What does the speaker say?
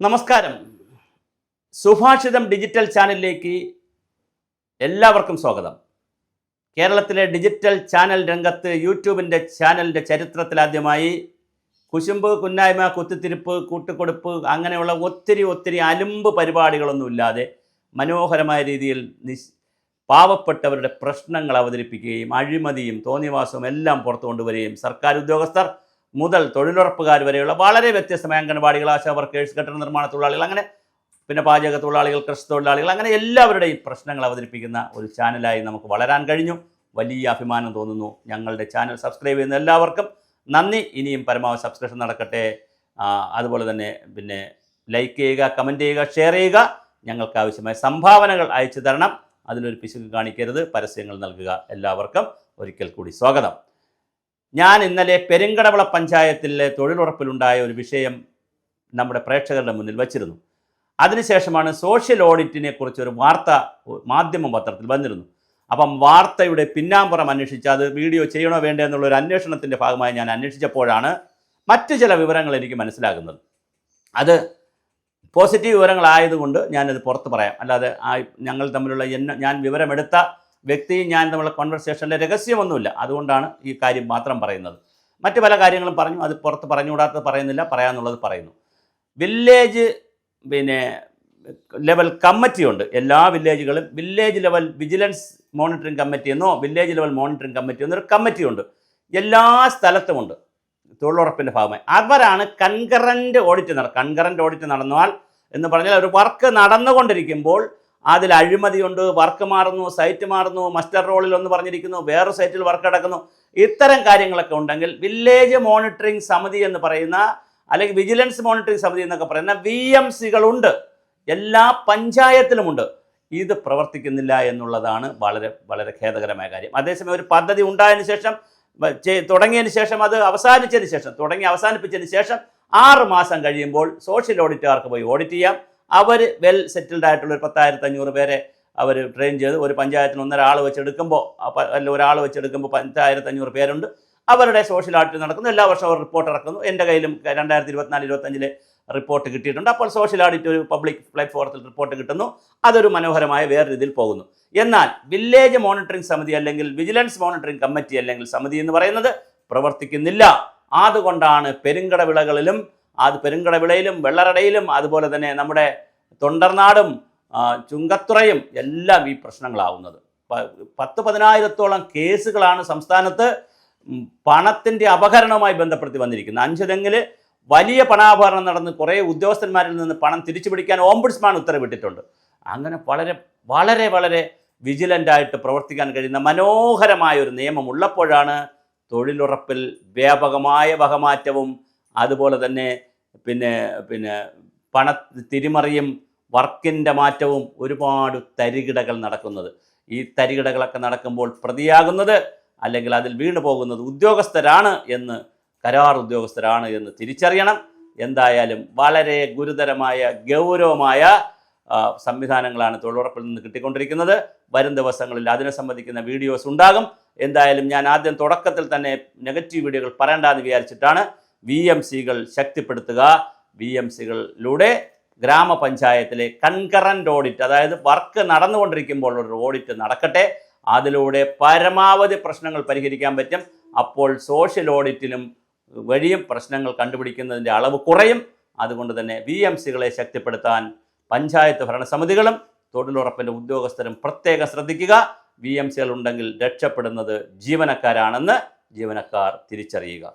നമസ്കാരം. സുഭാഷിതം ഡിജിറ്റൽ ചാനലിലേക്ക് എല്ലാവർക്കും സ്വാഗതം. കേരളത്തിലെ ഡിജിറ്റൽ ചാനൽ രംഗത്ത് യൂട്യൂബിൻ്റെ ചാനലിൻ്റെ ചരിത്രത്തിലാദ്യമായി കുശുമ്പ്, കുന്നായ്മ, കുത്തിത്തിരിപ്പ്, കൂട്ടുകൊടുപ്പ് അങ്ങനെയുള്ള ഒത്തിരി അലുമ്പ് പരിപാടികളൊന്നുമില്ലാതെ മനോഹരമായ രീതിയിൽ പാവപ്പെട്ടവരുടെ പ്രശ്നങ്ങൾ അവതരിപ്പിക്കുകയും അഴിമതിയും തോന്നിവാസവും എല്ലാം പുറത്തു കൊണ്ടുവരികയും സർക്കാർ ഉദ്യോഗസ്ഥർ മുതൽ തൊഴിലുറപ്പുകാർ വരെയുള്ള വളരെ വ്യത്യസ്തമായ അംഗൻവാടികൾ, ആശാ വർക്കേഴ്സ്, കെട്ടിട നിർമ്മാണ തൊഴിലാളികൾ, അങ്ങനെ പിന്നെ പാചക തൊഴിലാളികൾ, കൃഷി തൊഴിലാളികൾ, അങ്ങനെ എല്ലാവരുടെയും പ്രശ്നങ്ങൾ അവതരിപ്പിക്കുന്ന ഒരു ചാനലായി നമുക്ക് വളരാൻ കഴിഞ്ഞു. വലിയ അഭിമാനം തോന്നുന്നു. ഞങ്ങളുടെ ചാനൽ സബ്സ്ക്രൈബ് ചെയ്യുന്ന എല്ലാവർക്കും നന്ദി. ഇനിയും പരമാവധി സബ്സ്ക്രിപ്ഷൻ നടക്കട്ടെ. അതുപോലെ തന്നെ പിന്നെ ലൈക്ക് ചെയ്യുക, കമൻറ്റ് ചെയ്യുക, ഷെയർ ചെയ്യുക. ഞങ്ങൾക്ക് ആവശ്യമായ സംഭാവനകൾ അയച്ചു തരണം. അതിലൊരു പിശുക്ക് കാണിക്കരുത്. പരസ്യങ്ങൾ നൽകുക. എല്ലാവർക്കും ഒരിക്കൽ കൂടി സ്വാഗതം. ഞാൻ ഇന്നലെ പെരുങ്കടവിള പഞ്ചായത്തിലെ തൊഴിലുറപ്പിലുണ്ടായ ഒരു വിഷയം നമ്മുടെ പ്രേക്ഷകരുടെ മുന്നിൽ വച്ചിരുന്നു. അതിനുശേഷമാണ് സോഷ്യൽ ഓഡിറ്റിനെ കുറിച്ചൊരു വാർത്ത മാധ്യമ പത്രത്തിൽ വന്നിരുന്നു. അപ്പം വാർത്തയുടെ പിന്നാമ്പുറം അന്വേഷിച്ച് അത് വീഡിയോ ചെയ്യണോ വേണ്ടേ എന്നുള്ളൊരു അന്വേഷണത്തിൻ്റെ ഭാഗമായി ഞാൻ അന്വേഷിച്ചപ്പോഴാണ് മറ്റു ചില വിവരങ്ങൾ എനിക്ക് മനസ്സിലാകുന്നത്. അത് പോസിറ്റീവ് വിവരങ്ങളായതുകൊണ്ട് ഞാനത് പുറത്ത് പറയാം. അല്ലാതെ ഞങ്ങൾ തമ്മിലുള്ള ഞാൻ വിവരമെടുത്ത വ്യക്തിയും ഞാൻ തമ്മിലുള്ള കോൺവെർസേഷനിലെ രഹസ്യമൊന്നുമില്ല. അതുകൊണ്ടാണ് ഈ കാര്യം മാത്രം പറയുന്നത്. മറ്റു പല കാര്യങ്ങളും പറഞ്ഞു, അത് പുറത്ത് പറഞ്ഞുകൂടാത്തത് പറയുന്നില്ല, പറയാമെന്നുള്ളത് പറയുന്നു. വില്ലേജ് ലെവൽ കമ്മിറ്റിയുണ്ട്. എല്ലാ വില്ലേജുകളും village level vigilance monitoring committee എന്നോ വില്ലേജ് ലെവൽ മോണിറ്ററിംഗ് കമ്മിറ്റി എന്നൊരു കമ്മിറ്റിയുണ്ട്. എല്ലാ സ്ഥലത്തുമുണ്ട് തൊഴിലുറപ്പിൻ്റെ ഭാഗമായി. അവരാണ് കൺകറൻറ്റ് ഓഡിറ്റ് നടന്നാൽ എന്ന് പറഞ്ഞാൽ ഒരു വർക്ക് നടന്നുകൊണ്ടിരിക്കുമ്പോൾ അതിൽ അഴിമതിയുണ്ട്, വർക്ക് മാറുന്നു, സൈറ്റ് മാറുന്നു, മസ്റ്റർ റോളിൽ ഒന്ന് പറഞ്ഞിരിക്കുന്നു, വേറെ സൈറ്റിൽ വർക്ക് നടക്കുന്നു, ഇത്തരം കാര്യങ്ങളൊക്കെ ഉണ്ടെങ്കിൽ വില്ലേജ് മോണിറ്ററിംഗ് സമിതി എന്ന് പറയുന്ന, അല്ലെങ്കിൽ വിജിലൻസ് മോണിറ്ററിംഗ് സമിതി എന്നൊക്കെ പറയുന്ന VMCകളുണ്ട്. എല്ലാ പഞ്ചായത്തിലുമുണ്ട്. ഇത് പ്രവർത്തിക്കുന്നില്ല എന്നുള്ളതാണ് വളരെ വളരെ ഖേദകരമായ കാര്യം. അതേസമയം ഒരു പദ്ധതി ഉണ്ടായതിനു ശേഷം, തുടങ്ങിയതിന് ശേഷം, അത് അവസാനിച്ചതിന് ശേഷം, അവസാനിപ്പിച്ചതിന് ശേഷം 6 മാസം കഴിയുമ്പോൾ സോഷ്യൽ ഓഡിറ്റുകാർക്ക് പോയി ഓഡിറ്റ് ചെയ്യാം. അവർ വെൽ സെറ്റിൽഡ് ആയിട്ടുള്ള ഒരു 10,500 പേരെ അവർ ട്രെയിൻ ചെയ്ത് ഒരു പഞ്ചായത്തിന് ഒരാൾ വെച്ചെടുക്കുമ്പോൾ 10,500 പേരുണ്ട്. അവരുടെ സോഷ്യൽ ഓഡിറ്റ് നടക്കുന്നു. എല്ലാ വർഷവും അവർ റിപ്പോർട്ട് ഇറക്കുന്നു. എൻ്റെ കയ്യിലും 2024-25 റിപ്പോർട്ട് കിട്ടിയിട്ടുണ്ട്. അപ്പോൾ സോഷ്യൽ ഓഡിറ്റ് ഒരു പബ്ലിക് പ്ലാറ്റ്ഫോറത്തിൽ റിപ്പോർട്ട് കിട്ടുന്നു. അതൊരു മനോഹരമായ വേറെ രീതിയിൽ പോകുന്നു. എന്നാൽ വില്ലേജ് മോണിറ്ററിംഗ് സമിതി അല്ലെങ്കിൽ വിജിലൻസ് മോണിറ്ററിംഗ് കമ്മിറ്റി അല്ലെങ്കിൽ സമിതി എന്ന് പറയുന്നത് പ്രവർത്തിക്കുന്നില്ല. അതുകൊണ്ടാണ് പെരുങ്കടവിളയിലും വെള്ളറടയിലും അതുപോലെ തന്നെ നമ്മുടെ തൊണ്ടർനാടും ചുങ്കത്തുറയും എല്ലാം ഈ പ്രശ്നങ്ങളാവുന്നത്. 10,000-15,000 കേസുകളാണ് സംസ്ഥാനത്ത് പണത്തിൻ്റെ അപഹരണവുമായി ബന്ധപ്പെടുത്തി വന്നിരിക്കുന്നത്. 5 തെങ്ങിൽ വലിയ പണാപഹരണം നടന്ന് കുറേ ഉദ്യോഗസ്ഥന്മാരിൽ നിന്ന് പണം തിരിച്ചു പിടിക്കാൻ ഓംബുഡ്സ്മാൻ ഉത്തരവിട്ടിട്ടുണ്ട്. അങ്ങനെ വളരെ വളരെ വളരെ വിജിലൻ്റായിട്ട് പ്രവർത്തിക്കാൻ കഴിയുന്ന മനോഹരമായ ഒരു നിയമം ഉള്ളപ്പോഴാണ് തൊഴിലുറപ്പിൽ വ്യാപകമായ വകമാറ്റവും അതുപോലെ തന്നെ പിന്നെ പണ തിരിമറിയും വർക്കിൻ്റെ മാറ്റവും ഒരുപാട് തരികിടകൾ നടക്കുന്നത്. ഈ തരികിടകളൊക്കെ നടക്കുമ്പോൾ പ്രതിയാകുന്നത് അല്ലെങ്കിൽ അതിൽ വീണു പോകുന്നത് കരാർ ഉദ്യോഗസ്ഥരാണ് എന്ന് തിരിച്ചറിയണം. എന്തായാലും വളരെ ഗുരുതരമായ ഗൗരവമായ സംവിധാനങ്ങളാണ് തൊഴിലുറപ്പിൽ നിന്ന് കിട്ടിക്കൊണ്ടിരിക്കുന്നത്. വരും ദിവസങ്ങളിൽ അതിനെ സംബന്ധിക്കുന്ന വീഡിയോസ് ഉണ്ടാകും. എന്തായാലും ഞാൻ ആദ്യം തുടക്കത്തിൽ തന്നെ നെഗറ്റീവ് വീഡിയോകൾ പറയേണ്ടെന്ന് വിചാരിച്ചിട്ടാണ്. VMCകൾ ശക്തിപ്പെടുത്തുക. VMCകളിലൂടെ ഗ്രാമപഞ്ചായത്തിലെ കൺകറൻറ്റ് ഓഡിറ്റ്, അതായത് വർക്ക് നടന്നുകൊണ്ടിരിക്കുമ്പോൾ ഒരു ഓഡിറ്റ് നടക്കട്ടെ. അതിലൂടെ പരമാവധി പ്രശ്നങ്ങൾ പരിഹരിക്കാൻ പറ്റും. അപ്പോൾ സോഷ്യൽ ഓഡിറ്റിനും വഴിയും പ്രശ്നങ്ങൾ കണ്ടുപിടിക്കുന്നതിൻ്റെ അളവ് കുറയും. അതുകൊണ്ട് തന്നെ VMCകളെ ശക്തിപ്പെടുത്താൻ പഞ്ചായത്ത് ഭരണസമിതികളും തൊഴിലുറപ്പിൻ്റെ ഉദ്യോഗസ്ഥരും പ്രത്യേകം ശ്രദ്ധിക്കുക. VMCകൾ ഉണ്ടെങ്കിൽ രക്ഷപ്പെടുന്നത് ജീവനക്കാരാണെന്ന് ജീവനക്കാർ തിരിച്ചറിയുക.